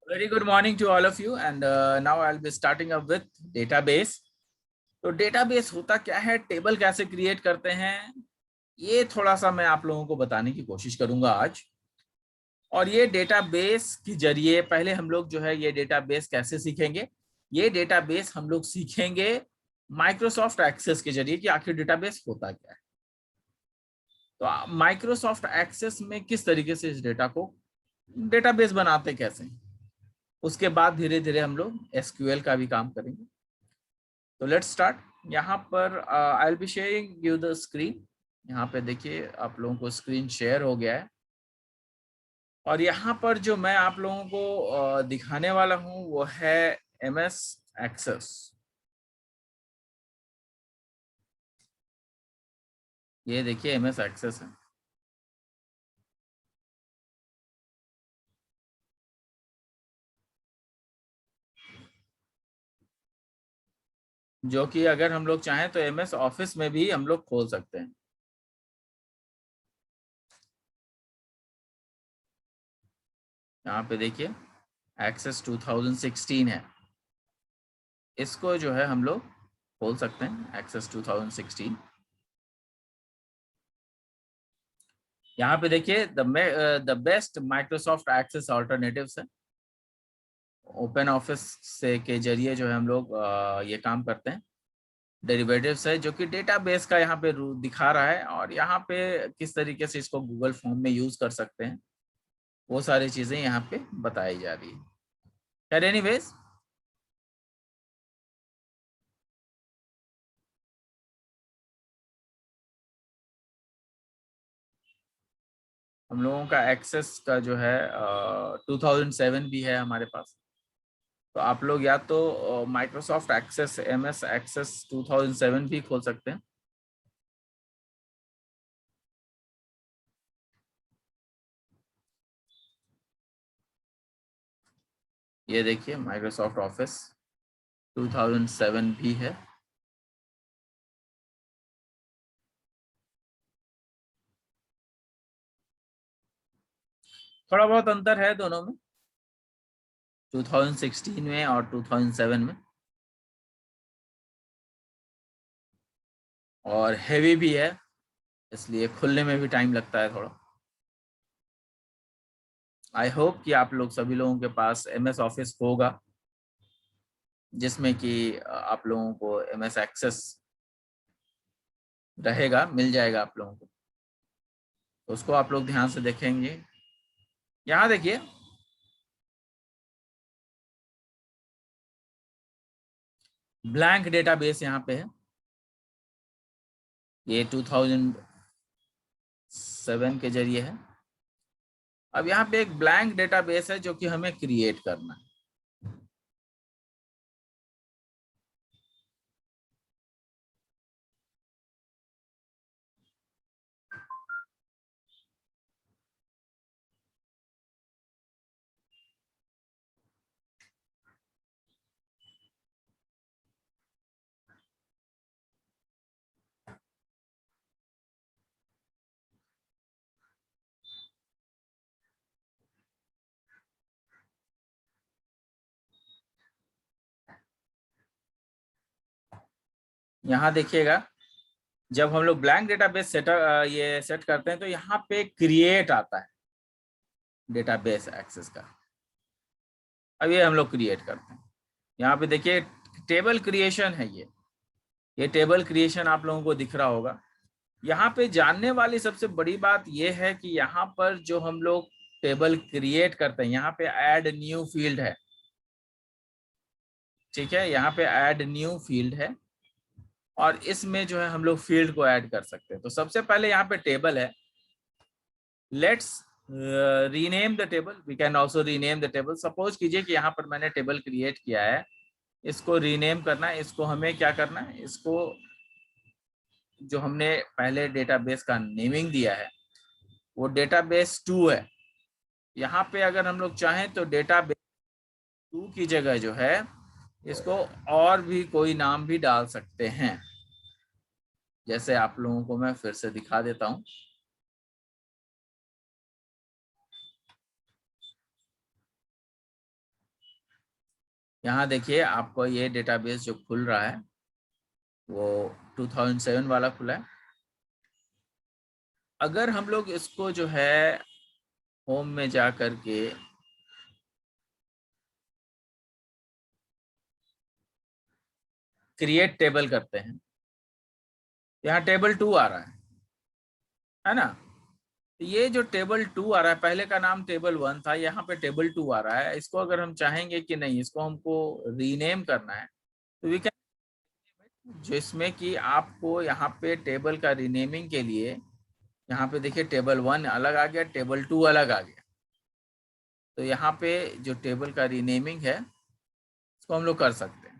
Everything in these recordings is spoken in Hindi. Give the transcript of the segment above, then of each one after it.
Very good morning to all of you, and now I'll be starting up with database. तो डेटाबेस होता क्या है, टेबल कैसे क्रिएट करते हैं, ये थोड़ा सा मैं आप लोगों को बताने की कोशिश करूंगा आज। और ये डेटाबेस के जरिए पहले हम लोग जो है ये डेटाबेस कैसे सीखेंगे, ये डेटाबेस हम लोग सीखेंगे माइक्रोसॉफ्ट एक्सेस के जरिए कि आखिर डेटाबेस होता क्या है। तो माइक्रोसॉफ्ट एक्सेस में किस तरीके से इस डेटा को डेटाबेस बनाते कैसे, उसके बाद धीरे धीरे हम लोग एसक्यूएल का भी काम करेंगे। तो लेट्स स्टार्ट। यहाँ पर I will be sharing you the screen. यहाँ पे देखिए आप लोगों को स्क्रीन शेयर हो गया है, और यहाँ पर जो मैं आप लोगों को दिखाने वाला हूँ वो है एमएस एक्सेस। ये देखिए एमएस एक्सेस है, जो कि अगर हम लोग चाहें तो एमएस ऑफिस में भी हम लोग खोल सकते हैं। यहाँ पे देखिए एक्सेस 2016 है, इसको जो है हम लोग खोल सकते हैं एक्सेस 2016। यहाँ पे देखिए the best Microsoft Access alternatives है। ओपन ऑफिस से के जरिए जो है हम लोग ये काम करते हैं। डेरिवेटिव्स है जो कि डेटाबेस का यहाँ पे दिखा रहा है, और यहाँ पे किस तरीके से इसको गूगल फॉर्म में यूज कर सकते हैं, वो सारी चीजें यहाँ पे बताई जा रही है। खैर एनीवेज, हम लोगों का एक्सेस का जो है 2007 भी है हमारे पास। तो आप लोग या तो माइक्रोसॉफ्ट एक्सेस एमएस एक्सेस 2007 भी खोल सकते हैं। ये देखिए माइक्रोसॉफ्ट ऑफिस 2007 भी है। थोड़ा बहुत अंतर है दोनों में, 2016 में और 2007 में, और हेवी भी है, इसलिए खुलने में भी टाइम लगता है थोड़ा। आई होप कि आप लोग सभी लोगों के पास एमएस ऑफिस होगा, जिसमें कि आप लोगों को एमएस एक्सेस रहेगा, मिल जाएगा आप लोगों को। तो उसको आप लोग ध्यान से देखेंगे। यहाँ देखिए ब्लैंक डेटाबेस यहाँ पे है, ये 2007 के जरिए है। अब यहाँ पे एक ब्लैंक डेटाबेस है जो कि हमें क्रिएट करना है। यहाँ देखिएगा जब हम लोग ब्लैंक डेटाबेस ये सेट करते हैं तो यहाँ पे क्रिएट आता है डेटाबेस एक्सेस का। अब ये हम लोग क्रिएट करते हैं। यहाँ पे देखिए टेबल क्रिएशन है, ये टेबल क्रिएशन आप लोगों को दिख रहा होगा। यहाँ पे जानने वाली सबसे बड़ी बात ये है कि यहाँ पर जो हम लोग टेबल क्रिएट करते हैं, यहाँ पे ऐड न्यू फील्ड है। ठीक है, यहाँ पे ऐड न्यू फील्ड है, और इसमें जो है हम लोग फील्ड को ऐड कर सकते हैं। तो सबसे पहले यहाँ पे टेबल है, let's rename the table. We can also rename the table. Suppose कीजिए कि यहाँ पर मैंने टेबल क्रिएट किया है, इसको रीनेम करना है। इसको हमें क्या करना है, इसको जो हमने पहले डेटाबेस का नेमिंग दिया है वो डेटाबेस 2 है। यहाँ पे अगर हम लोग चाहें तो डेटाबेस 2 की जगह जो है इसको और भी कोई नाम भी डाल सकते हैं। जैसे आप लोगों को मैं फिर से दिखा देता हूँ। यहाँ देखिए आपको ये डेटाबेस जो खुल रहा है वो 2007 वाला खुला है। अगर हम लोग इसको जो है होम में जा कर के क्रिएट टेबल करते हैं, यहाँ टेबल 2 आ रहा है ना। ये जो टेबल 2 आ रहा है, पहले का नाम टेबल 1 था, यहाँ पे टेबल 2 आ रहा है। इसको अगर हम चाहेंगे कि नहीं, इसको हमको रीनेम करना है, तो वी कैन, जिसमें कि आपको यहाँ पे टेबल का रीनेमिंग के लिए, यहाँ पे देखिए टेबल 1 अलग आ गया, टेबल 2 अलग आ गया। तो यहाँ पे जो टेबल का रीनेमिंग है इसको हम लोग कर सकते हैं।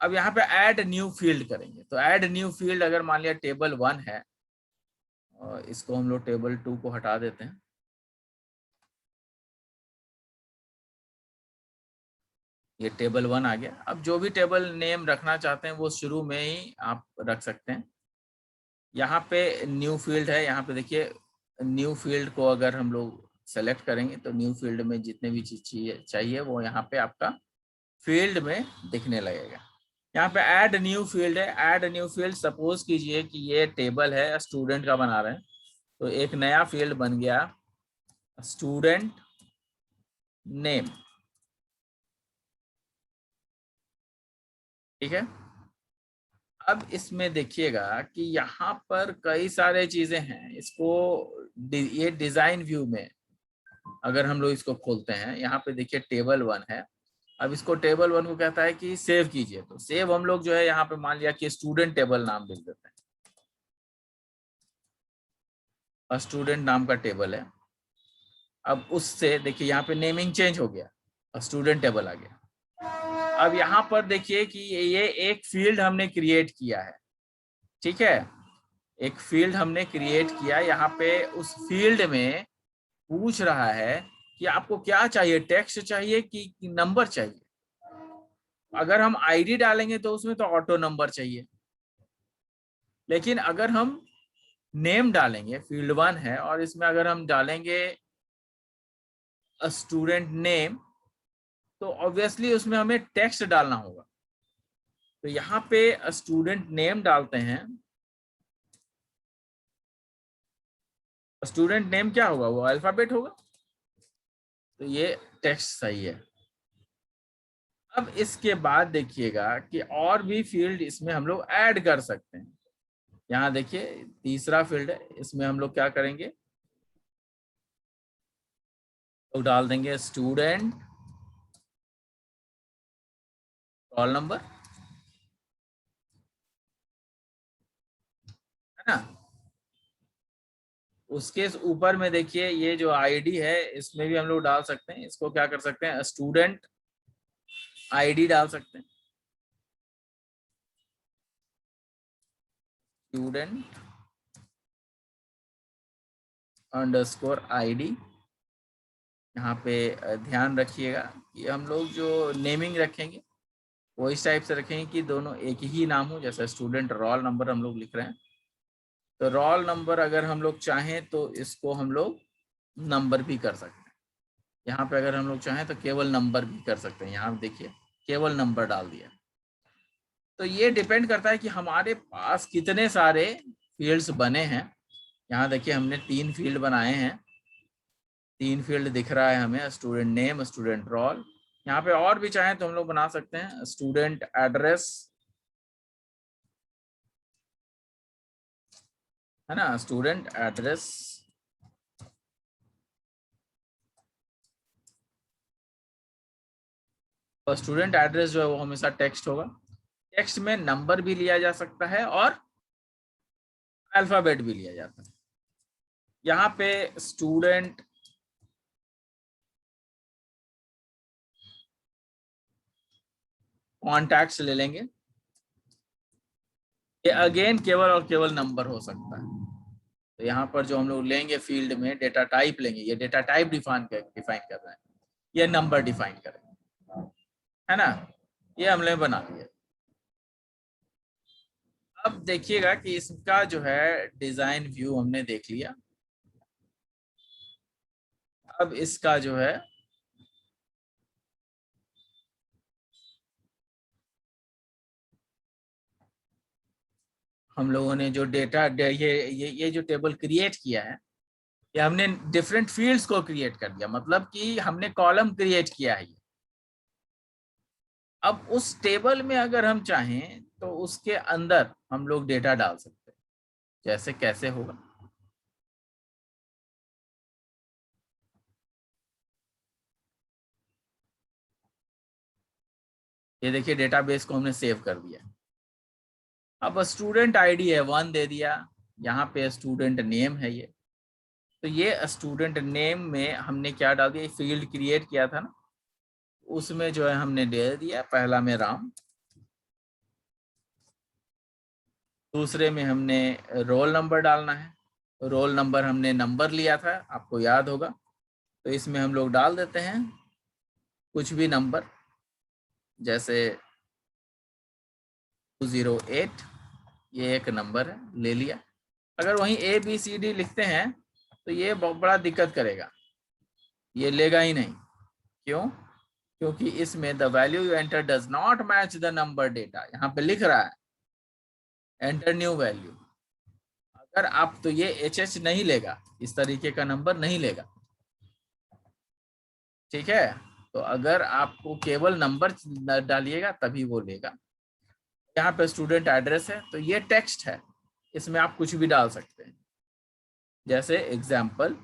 अब यहाँ पे ऐड न्यू फील्ड करेंगे, तो ऐड न्यू फील्ड अगर मान लिया टेबल 1 है, और इसको हम लोग टेबल 2 को हटा देते हैं। ये टेबल 1 आ गया। अब जो भी टेबल नेम रखना चाहते हैं वो शुरू में ही आप रख सकते हैं। यहाँ पे न्यू फील्ड है, यहाँ पे देखिए न्यू फील्ड को अगर हम लोग सेलेक्ट करेंगे तो न्यू फील्ड में जितने भी चीज चाहिए वो यहाँ पे आपका फील्ड में दिखने लगेगा। यहाँ पे ऐड न्यू फील्ड है। ऐड न्यू फील्ड, सपोज कीजिए कि ये टेबल है स्टूडेंट का बना रहे हैं, तो एक नया फील्ड बन गया स्टूडेंट नेम। ठीक है। अब इसमें देखिएगा कि यहाँ पर कई सारे चीजें हैं। इसको ये डिजाइन व्यू में अगर हम लोग इसको खोलते हैं, यहाँ पे देखिए टेबल 1 है। अब इसको टेबल 1 को कहता है कि सेव कीजिए, तो सेव हम लोग जो है यहाँ पे मान लिया कि स्टूडेंट टेबल नाम लिख देते हैं। स्टूडेंट नाम का टेबल है। अब उससे देखिए यहाँ पे नेमिंग चेंज हो गया, स्टूडेंट टेबल आ गया। अब यहाँ पर देखिए कि ये एक फील्ड हमने क्रिएट किया है। ठीक है, एक फील्ड हमने क्रिएट किया। यहाँ पे उस फील्ड में पूछ रहा है कि आपको क्या चाहिए, टेक्स्ट चाहिए कि नंबर चाहिए। अगर हम आईडी डालेंगे तो उसमें तो ऑटो नंबर चाहिए, लेकिन अगर हम नेम डालेंगे, फील्ड 1 है और इसमें अगर हम डालेंगे स्टूडेंट नेम, तो ऑब्वियसली उसमें हमें टेक्स्ट डालना होगा। तो यहाँ पे स्टूडेंट नेम डालते हैं। स्टूडेंट नेम क्या होगा, वो अल्फाबेट होगा, तो ये टेक्स्ट सही है। अब इसके बाद देखिएगा कि और भी फील्ड इसमें हम लोग ऐड कर सकते हैं। यहाँ देखिए तीसरा फील्ड है, इसमें हम लोग क्या करेंगे, तो डाल देंगे स्टूडेंट रोल नंबर, है ना। उसके ऊपर में देखिए ये जो आईडी है इसमें भी हम लोग डाल सकते हैं। इसको क्या कर सकते हैं, स्टूडेंट आईडी डाल सकते हैं, स्टूडेंट अंडरस्कोर आईडी। यहाँ पे ध्यान रखिएगा कि हम लोग जो नेमिंग रखेंगे वो इस टाइप से रखेंगे कि दोनों एक ही नाम हो। जैसे स्टूडेंट रोल नंबर हम लोग लिख रहे हैं, तो रोल नंबर अगर हम लोग चाहें तो इसको हम लोग नंबर भी कर सकते हैं। यहाँ पे अगर हम लोग चाहें तो केवल नंबर भी कर सकते हैं। यहाँ देखिए केवल नंबर डाल दिया। तो ये डिपेंड करता है कि हमारे पास कितने सारे फील्ड्स बने हैं। यहाँ देखिए हमने 3 फील्ड बनाए हैं, 3 फील्ड दिख रहा है हमें, स्टूडेंट नेम, स्टूडेंट रोल। यहाँ पे और भी चाहें तो हम लोग बना सकते हैं, स्टूडेंट एड्रेस, है ना, स्टूडेंट एड्रेस। और स्टूडेंट एड्रेस जो है वो हमेशा टेक्स्ट होगा। टेक्स्ट में नंबर भी लिया जा सकता है और अल्फाबेट भी लिया जाता है। यहाँ पे स्टूडेंट कॉन्टैक्ट्स ले लेंगे। ये अगेन केवल और केवल नंबर हो सकता है। तो यहाँ पर जो हम लोग लेंगे फील्ड में डेटा टाइप लेंगे, ये डेटा टाइप डिफाइन कर रहे हैं, ये नंबर डिफाइन करेंगे, है ना। ये हमने बना लिया। अब देखिएगा कि इसका जो है डिजाइन व्यू हमने देख लिया। अब इसका जो है हम लोगों ने जो डेटा ये जो टेबल क्रिएट किया है, ये हमने डिफरेंट फील्ड्स को क्रिएट कर दिया, मतलब कि हमने कॉलम क्रिएट किया है। अब उस टेबल में अगर हम चाहें तो उसके अंदर हम लोग डेटा डाल सकते हैं। जैसे कैसे होगा, ये देखिए डेटाबेस को हमने सेव कर दिया। अब स्टूडेंट आईडी है 1 दे दिया, यहाँ पे स्टूडेंट नेम है ये, तो ये स्टूडेंट नेम में हमने क्या डाल दिया, फील्ड क्रिएट किया था ना, उसमें जो है हमने दे दिया पहला में राम, दूसरे में हमने रोल नंबर डालना है, रोल नंबर हमने नंबर लिया था आपको याद होगा, तो इसमें हम लोग डाल देते हैं कुछ भी नंबर, जैसे 208, ये एक नंबर है, ले लिया। अगर वहीं ABCD लिखते हैं तो ये बहुत बड़ा दिक्कत करेगा, ये लेगा ही नहीं। क्यों? क्योंकि इसमें the value you enter does not match the number data, यहाँ पे लिख रहा है एंटर न्यू वैल्यू। अगर आप तो ये HH नहीं लेगा, इस तरीके का नंबर नहीं लेगा, ठीक है। तो अगर आपको केवल नंबर डालिएगा तभी वो लेगा। यहाँ पे स्टूडेंट एड्रेस है, तो ये टेक्स्ट है, इसमें आप कुछ भी डाल सकते हैं, जैसे example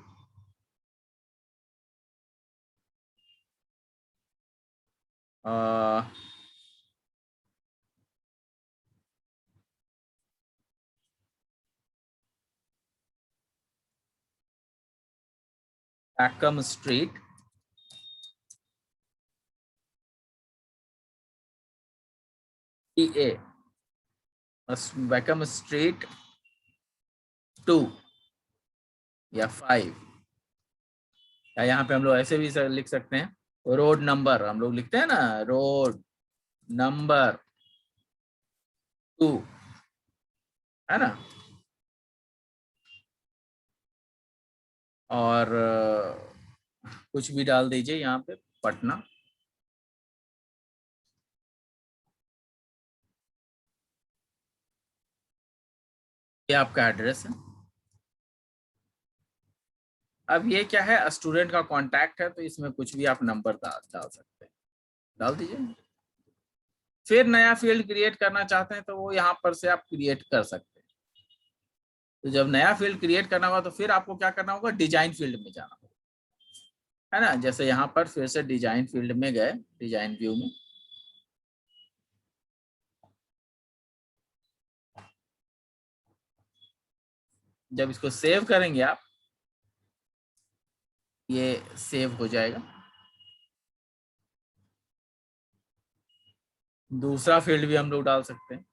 Peckham Street, PA, Peckham Street 2 या 5, या यहाँ पे हम लोग ऐसे भी लिख सकते हैं रोड नंबर, हम लोग लिखते हैं ना रोड नंबर 2, है ना। और कुछ भी डाल दीजिए यहाँ पे, पटना, ये आपका एड्रेस है। अब ये क्या है, स्टूडेंट का कांटेक्ट है, तो इसमें कुछ भी आप नंबर डाल सकते हैं, डाल दीजिए। फिर नया फील्ड क्रिएट करना चाहते हैं तो वो यहाँ पर से आप क्रिएट कर सकते हैं। तो जब नया फील्ड क्रिएट करना होगा तो फिर आपको क्या करना होगा, डिजाइन फील्ड में जाना होगा, है ना। जैसे यहाँ पर फिर से डिजाइन फील्ड में गए, डिजाइन व्यू में, जब इसको सेव करेंगे आप, ये सेव हो जाएगा। दूसरा फील्ड भी हम लोग डाल सकते हैं,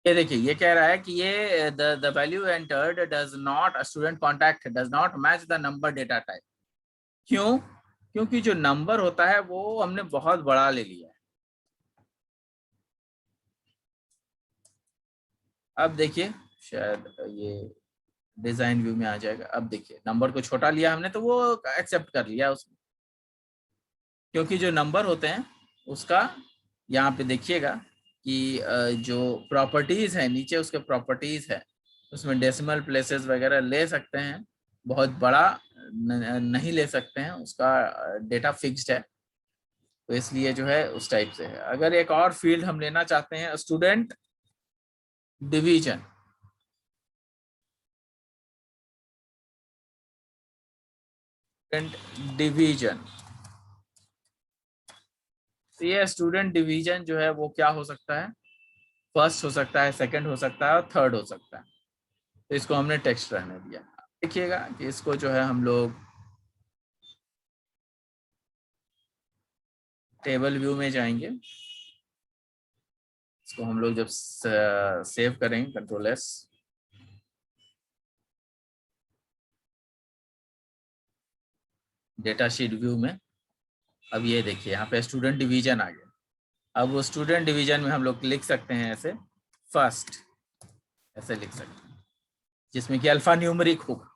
ये देखिए ये कह रहा है कि ये the value entered does not, student contact does not match the number data type. क्यों? क्योंकि जो नंबर होता है वो हमने बहुत बड़ा ले लिया है। अब देखिए शायद ये डिजाइन व्यू में आ जाएगा। अब देखिए नंबर को छोटा लिया हमने तो वो एक्सेप्ट कर लिया उसमें, क्योंकि जो नंबर होते हैं उसका यहाँ पे देखिएगा कि जो प्रॉपर्टीज है नीचे, उसके प्रॉपर्टीज है, उसमें डेसिमल प्लेसेस वगैरह ले सकते हैं, बहुत बड़ा नहीं ले सकते हैं, उसका डेटा फिक्स्ड है, तो इसलिए जो है उस टाइप से है। अगर एक और फील्ड हम लेना चाहते हैं, स्टूडेंट डिवीजन, स्टूडेंट डिवीजन, तो ये स्टूडेंट डिवीजन जो है वो क्या हो सकता है, फर्स्ट हो सकता है, सेकंड हो सकता है और थर्ड हो सकता है, तो इसको हमने टेक्स्ट रहने दिया। देखिएगा कि इसको जो है हम लोग टेबल व्यू में जाएंगे, इसको हम लोग जब सेव करेंगे Ctrl+S, डेटा शीट व्यू में, अब ये देखिए यहाँ पे स्टूडेंट डिवीजन आ गया। अब वो स्टूडेंट डिवीजन में हम लोग लिख सकते हैं ऐसे फर्स्ट, ऐसे लिख सकते हैं, जिसमें कि अल्फा न्यूमेरिक होगा।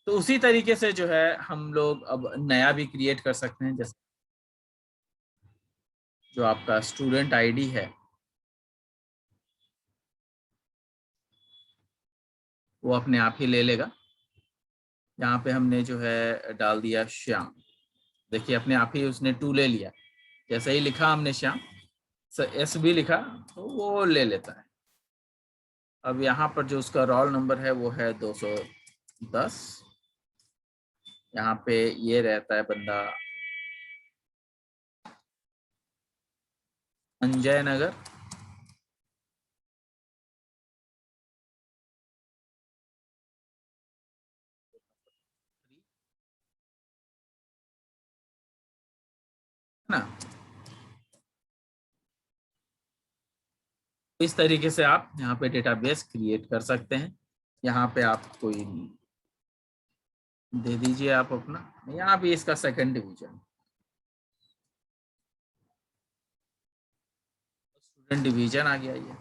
तो उसी तरीके से जो है हम लोग अब नया भी क्रिएट कर सकते हैं, जैसे जो आपका स्टूडेंट आईडी है वो अपने आप ही ले लेगा। यहाँ पे हमने जो है डाल दिया श्याम, देखिए अपने आप ही उसने 2 ले लिया। जैसे ही लिखा हमने श्याम, एस भी लिखा तो वो ले लेता है। अब यहाँ पर जो उसका रोल नंबर है वो है 210। यहाँ पे ये रहता है बंदा अंजय नगर। ना इस तरीके से आप यहाँ पे डेटाबेस क्रिएट कर सकते हैं। यहाँ पे आप कोई दे दीजिए आप अपना, यहाँ भी इसका सेकंड डिवीजन, स्टूडेंट डिवीजन आ गया ये।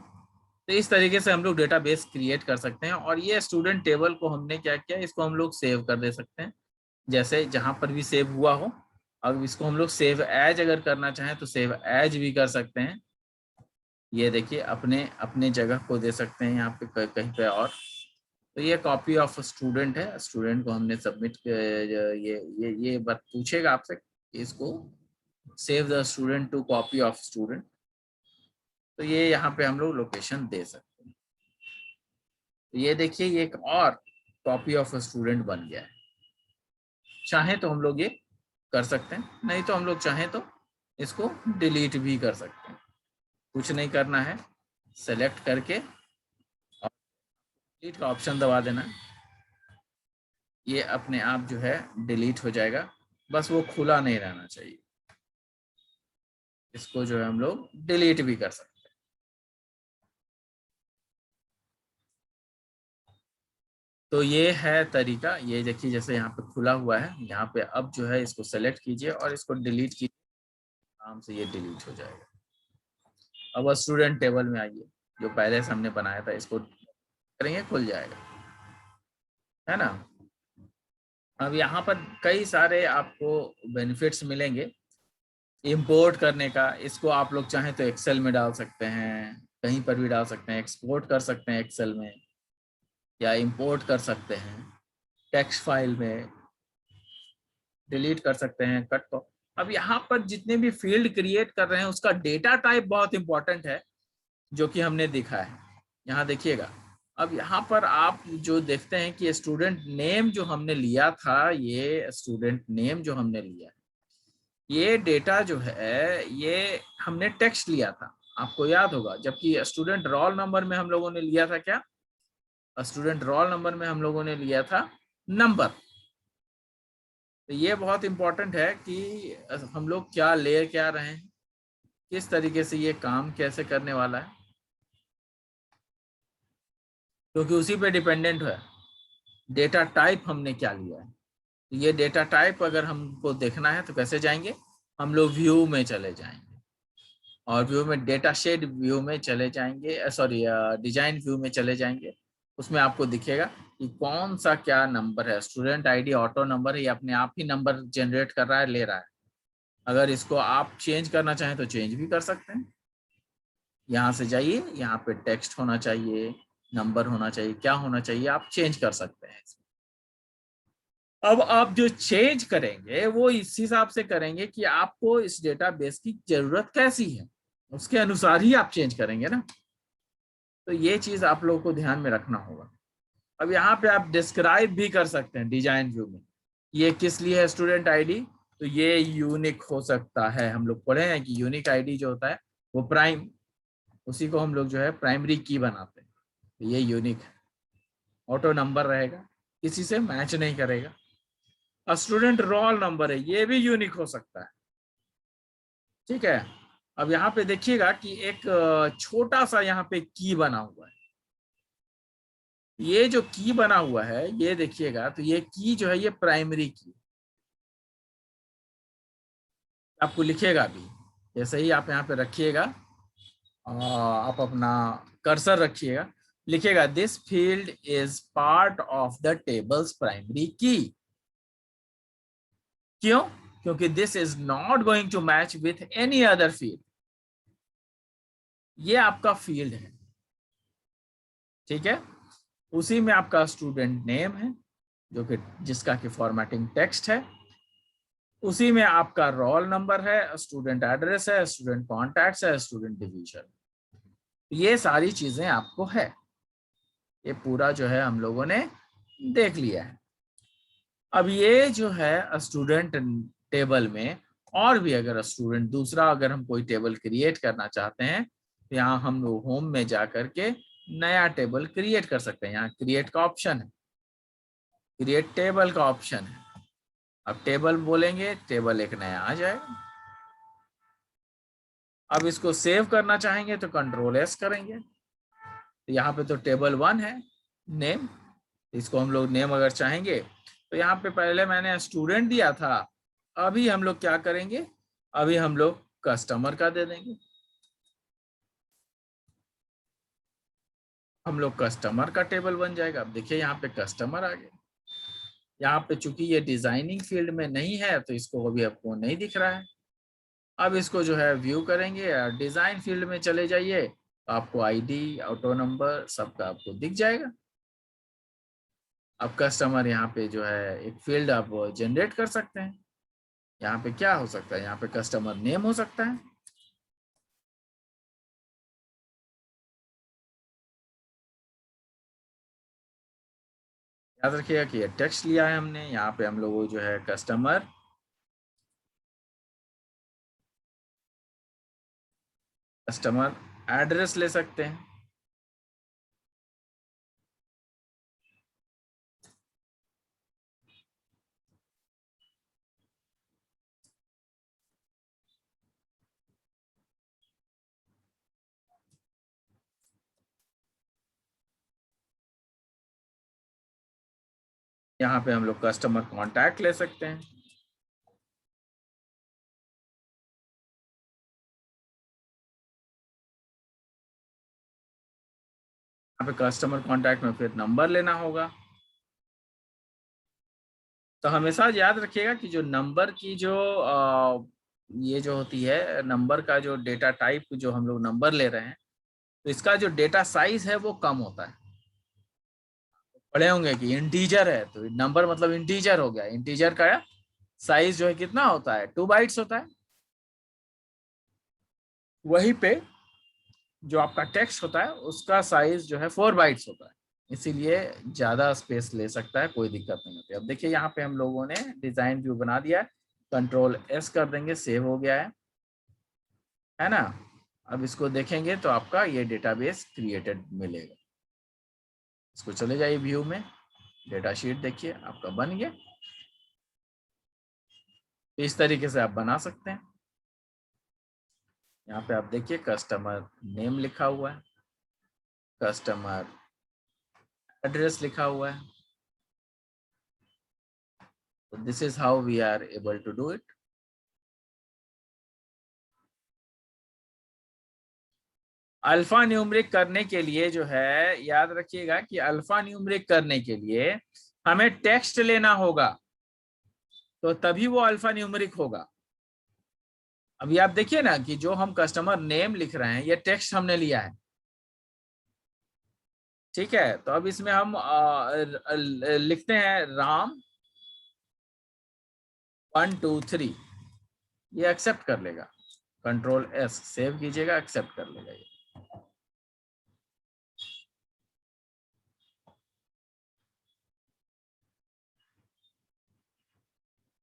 तो इस तरीके से हम लोग डेटाबेस क्रिएट कर सकते हैं। और ये स्टूडेंट टेबल को हमने क्या किया, इसको हम लोग सेव कर दे सकते हैं, जैसे जहां पर भी सेव हुआ हो। अब इसको हम लोग सेव एज अगर करना चाहें तो सेव एज भी कर सकते हैं। ये देखिए अपने अपने जगह को दे सकते हैं यहाँ पे कहीं पे और। तो ये कॉपी ऑफ स्टूडेंट है, स्टूडेंट को हमने सबमिट, ये बात पूछेगा आपसे कि इसको save the student to copy of student. तो ये यहाँ पे हम लोग लोकेशन दे सकते हैं। तो ये देखिए ये एक और कॉपी ऑफ स्टूडेंट बन गया है। चाहे तो हम लोग ये कर सकते हैं, नहीं तो हम लोग चाहें तो इसको डिलीट भी कर सकते हैं। कुछ नहीं करना है, सेलेक्ट करके डिलीट का ऑप्शन दबा देना, ये अपने आप जो है डिलीट हो जाएगा। बस वो खुला नहीं रहना चाहिए। इसको जो है हम लोग डिलीट भी कर सकते हैं। तो ये है तरीका। ये देखिए जैसे यहाँ पे खुला हुआ है, यहाँ पे अब जो है इसको सेलेक्ट कीजिए और इसको डिलीट कीजिए, आराम से ये डिलीट हो जाएगा। अब स्टूडेंट टेबल में आइए, जो पहले से हमने बनाया था इसको करेंगे, खुल जाएगा, है ना। अब यहाँ पर कई सारे आपको बेनिफिट्स मिलेंगे इंपोर्ट करने का। इसको आप लोग चाहें तो एक्सेल में डाल सकते हैं, कहीं पर भी डाल सकते हैं, एक्सपोर्ट कर सकते हैं एक्सेल में, या इंपोर्ट कर सकते हैं टेक्स्ट फाइल में, डिलीट कर सकते हैं, कट को। अब यहाँ पर जितने भी फील्ड क्रिएट कर रहे हैं उसका डेटा टाइप बहुत इंपॉर्टेंट है, जो कि हमने देखा है। यहाँ देखिएगा, अब यहाँ पर आप जो देखते हैं कि स्टूडेंट नेम जो हमने लिया था, ये स्टूडेंट नेम जो हमने लिया, ये डेटा जो है ये हमने टेक्स्ट लिया था, आपको याद होगा। जबकि स्टूडेंट रोल नंबर में हम लोगों ने लिया था क्या, स्टूडेंट रोल नंबर में हम लोगों ने लिया था नंबर। तो ये बहुत इंपॉर्टेंट है कि हम लोग क्या ले क्या रहे हैं, किस तरीके से ये काम कैसे करने वाला है, क्योंकि उसी पे डिपेंडेंट है डेटा टाइप हमने क्या लिया है। तो ये डेटा टाइप अगर हमको देखना है तो कैसे जाएंगे, हम लोग व्यू में चले जाएंगे, और व्यू में डेटा शेड व्यू में चले जाएंगे, सॉरी डिजाइन व्यू में चले जाएंगे। उसमें आपको दिखेगा कि कौन सा क्या नंबर है। स्टूडेंट आईडी ऑटो नंबर है, ये अपने आप ही नंबर जनरेट कर रहा है, ले रहा है। अगर इसको आप चेंज करना चाहें तो चेंज भी कर सकते हैं। यहाँ से जाइए, यहाँ पे टेक्स्ट होना चाहिए, नंबर होना चाहिए, क्या होना चाहिए, आप चेंज कर सकते हैं। अब आप जो चेंज करेंगे वो इस हिसाब से करेंगे कि आपको इस डेटाबेस की जरूरत कैसी है, उसके अनुसार ही आप चेंज करेंगे ना। तो ये चीज आप लोगों को ध्यान में रखना होगा। अब यहाँ पे आप डिस्क्राइब भी कर सकते हैं डिजाइन व्यू में, ये किस लिए है स्टूडेंट आईडी, तो ये यूनिक हो सकता है। हम लोग पढ़े हैं कि यूनिक आईडी जो होता है वो प्राइम, उसी को हम लोग जो है प्राइमरी की बनाते हैं। तो ये यूनिक है, ऑटो नंबर रहेगा, किसी से मैच नहीं करेगा। स्टूडेंट रोल नंबर है, ये भी यूनिक हो सकता है, ठीक है। अब यहाँ पे देखिएगा कि एक छोटा सा यहाँ पे की बना हुआ है। ये जो की बना हुआ है ये देखिएगा, तो ये की जो है ये प्राइमरी की, आपको लिखेगा भी जैसे ही आप यहाँ पे रखिएगा, आप अपना कर्सर रखिएगा, लिखिएगा this field is part of the table's primary की। क्यों? क्योंकि this is not going to match with any other field. ये आपका फील्ड है, ठीक है। उसी में आपका स्टूडेंट नेम है, जो कि जिसका कि फॉर्मेटिंग टेक्स्ट है। उसी में आपका रोल नंबर है, स्टूडेंट एड्रेस है, स्टूडेंट कॉन्टैक्ट्स है, स्टूडेंट डिवीजन। ये सारी चीजें आपको है। ये पूरा जो है हम लोगों ने देख लिया है। अब ये जो है स्टूडेंट टेबल में और भी अगर स्टूडेंट दूसरा अगर हम कोई टेबल क्रिएट करना चाहते हैं, तो यहाँ हम लोग होम में जा करके नया टेबल क्रिएट कर सकते हैं। यहाँ क्रिएट का ऑप्शन है, क्रिएट टेबल का ऑप्शन है। अब टेबल बोलेंगे, टेबल एक नया आ जाएगा। अब इसको सेव करना चाहेंगे तो कंट्रोल एस करेंगे। तो यहाँ पे तो टेबल 1 है, नेम। इसको हम लोग नेम अगर चाहेंगे तो यहाँ पे पहले मैंने स्टूडेंट दिया था, अभी हम लोग क्या करेंगे, अभी हम लोग कस्टमर का दे देंगे। हम लोग कस्टमर का टेबल बन जाएगा। अब देखिए यहाँ पे कस्टमर आ गया। यहाँ पे चूंकि ये डिजाइनिंग फील्ड में नहीं है तो इसको अभी आपको नहीं दिख रहा है। अब इसको जो है व्यू करेंगे और डिजाइन फील्ड में चले जाइए, तो आपको आईडी, ऑटो नंबर सबका आपको दिख जाएगा। अब कस्टमर यहाँ पे जो है एक फील्ड आप जनरेट कर सकते हैं। यहाँ पे क्या हो सकता है, यहाँ पे कस्टमर नेम हो सकता है। याद रखिएगा कि ये टेक्स्ट लिया है हमने। यहाँ पे हम लोग जो है कस्टमर एड्रेस ले सकते हैं। यहाँ पे हम लोग कस्टमर कॉन्टैक्ट ले सकते हैं। यहाँ पे कस्टमर कॉन्टैक्ट में फिर नंबर लेना होगा। तो हमेशा याद रखिएगा कि जो नंबर की जो ये जो होती है नंबर का जो डेटा टाइप जो हम लोग नंबर ले रहे हैं, तो इसका जो डेटा साइज है वो कम होता है। पढ़े होंगे कि इंटीजर है तो नंबर मतलब इंटीजर हो गया। इंटीजर का साइज जो है कितना होता है, 2 बाइट्स होता है। वहीं पे जो आपका टेक्स्ट होता है उसका साइज जो है 4 बाइट्स होता है। इसीलिए ज्यादा स्पेस ले सकता है, कोई दिक्कत नहीं होती। अब देखिए यहाँ पे हम लोगों ने डिजाइन व्यू बना दिया है, कंट्रोल एस कर देंगे, सेव हो गया है ना। अब इसको देखेंगे तो आपका ये डेटाबेस क्रिएटेड मिलेगा। इसको चले जाइए व्यू में, डेटा शीट देखिए आपका बन गया। इस तरीके से आप बना सकते हैं। यहाँ पे आप देखिए कस्टमर नेम लिखा हुआ है, कस्टमर एड्रेस लिखा हुआ है। तो this is how we are able to do it. Alphanumeric करने के लिए जो है याद रखिएगा कि अल्फा न्यूमरिक करने के लिए हमें टेक्स्ट लेना होगा, तो तभी वो अल्फा न्यूमरिक होगा। अभी आप देखिए ना कि जो हम कस्टमर नेम लिख रहे हैं ये टेक्स्ट हमने लिया है, ठीक है। तो अब इसमें हम लिखते हैं राम 123, ये एक्सेप्ट कर लेगा। कंट्रोल एस सेव कीजिएगा, एक्सेप्ट कर लेगा ये।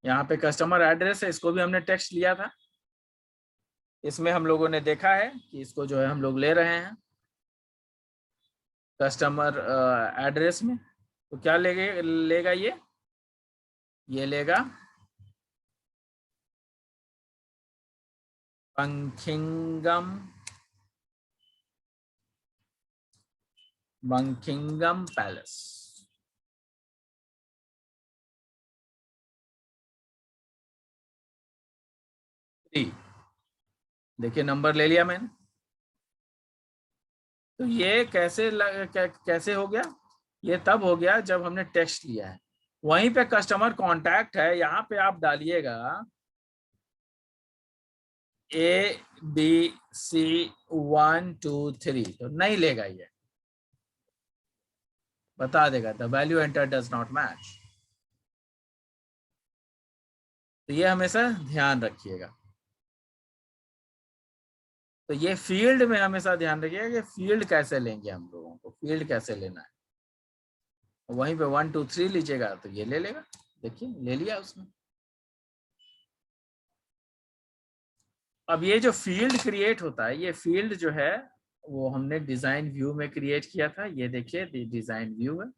यहाँ पे कस्टमर एड्रेस है, इसको भी हमने टेक्स्ट लिया था। इसमें हम लोगों ने देखा है कि इसको जो है हम लोग ले रहे हैं कस्टमर एड्रेस में। तो क्या लेगा ये लेगा बंकिंगम पैलेस। देखिए नंबर ले लिया मैंने। तो ये कैसे हो गया? ये तब हो गया जब हमने टेक्स्ट लिया है। वहीं पे कस्टमर कांटेक्ट है, यहाँ पे आप डालिएगा ABC123, तो नहीं लेगा, ये बता देगा the value enter does not match. तो ये हमेशा ध्यान रखिएगा। तो ये फील्ड में हमेशा ध्यान रखिएगा कि फील्ड कैसे लेंगे, हम लोगों को फील्ड कैसे लेना है। वहीं पे 1 2 3 लीजिएगा तो ये ले लेगा। देखिए ले लिया उसने। अब ये जो फील्ड क्रिएट होता है, ये फील्ड जो है वो हमने डिजाइन व्यू में क्रिएट किया था। ये देखिए डिजाइन व्यू है,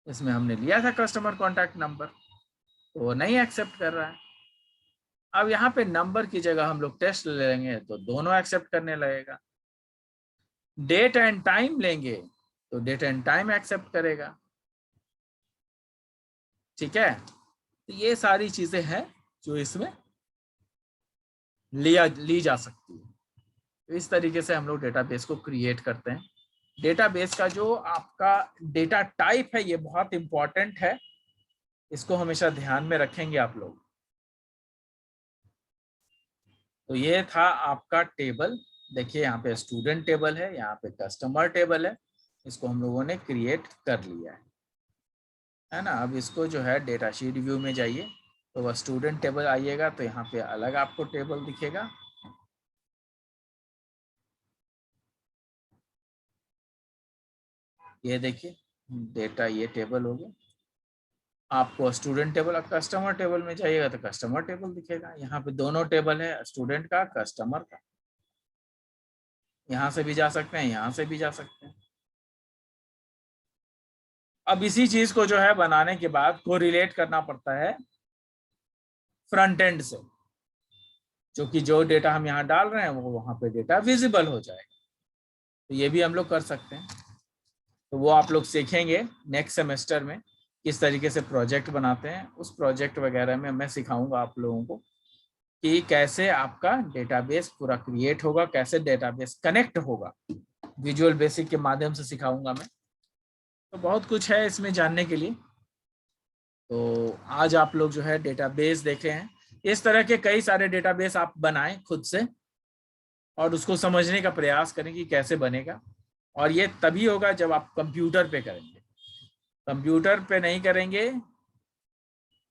इसमें हमने लिया था कस्टमर कॉन्टैक्ट नंबर, तो वो नहीं एक्सेप्ट कर रहा है। अब यहाँ पे नंबर की जगह हम लोग टेस्ट ले लेंगे तो दोनों एक्सेप्ट करने लगेगा। डेट एंड टाइम लेंगे तो डेट एंड टाइम एक्सेप्ट करेगा। ठीक है, तो ये सारी चीजें हैं जो इसमें ली जा सकती है। तो इस तरीके से हम लोग डेटाबेस को क्रिएट करते हैं। डेटाबेस का जो आपका डेटा टाइप है ये बहुत इंपॉर्टेंट है, इसको हमेशा ध्यान में रखेंगे आप लोग। तो ये था आपका टेबल। देखिए यहाँ पे स्टूडेंट टेबल है, यहाँ पे कस्टमर टेबल है, इसको हम लोगों ने क्रिएट कर लिया है ना। अब इसको जो है डेटा शीट व्यू में जाइए तो वह स्टूडेंट टेबल आइएगा तो यहाँ पे अलग आपको टेबल दिखेगा। ये देखिए डेटा, ये टेबल हो गया। आपको स्टूडेंट टेबल और कस्टमर टेबल में जाइएगा तो कस्टमर टेबल दिखेगा। यहाँ पे दोनों टेबल है, स्टूडेंट का कस्टमर का। यहाँ से भी जा सकते हैं, यहाँ से भी जा सकते हैं। अब इसी चीज को जो है बनाने के बाद को रिलेट करना पड़ता है फ्रंट एंड से, जो कि जो डेटा हम यहाँ डाल रहे हैं वो वहां पे डेटा विजिबल हो जाएगा। तो ये भी हम लोग कर सकते हैं। तो वो आप लोग सीखेंगे नेक्स्ट सेमेस्टर में किस तरीके से प्रोजेक्ट बनाते हैं। उस प्रोजेक्ट वगैरह में मैं सिखाऊंगा आप लोगों को कि कैसे आपका डेटाबेस पूरा क्रिएट होगा, कैसे डेटाबेस कनेक्ट होगा, विजुअल बेसिक के माध्यम से सिखाऊंगा मैं। तो बहुत कुछ है इसमें जानने के लिए। तो आज आप लोग जो है डेटाबेस देखे हैं। इस तरह के कई सारे डेटाबेस आप बनाएं खुद से और उसको समझने का प्रयास करें कि कैसे बनेगा। और ये तभी होगा जब आप कंप्यूटर पे करेंगे। कंप्यूटर पे नहीं करेंगे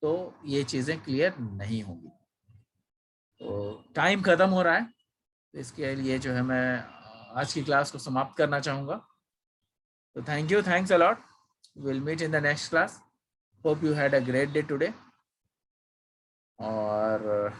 तो ये चीज़ें क्लियर नहीं होंगी। तो टाइम ख़त्म हो रहा है, तो इसके लिए जो है मैं आज की क्लास को समाप्त करना चाहूँगा। तो thank you, thanks a lot. Will meet in the next class. Hope you had a great day today. और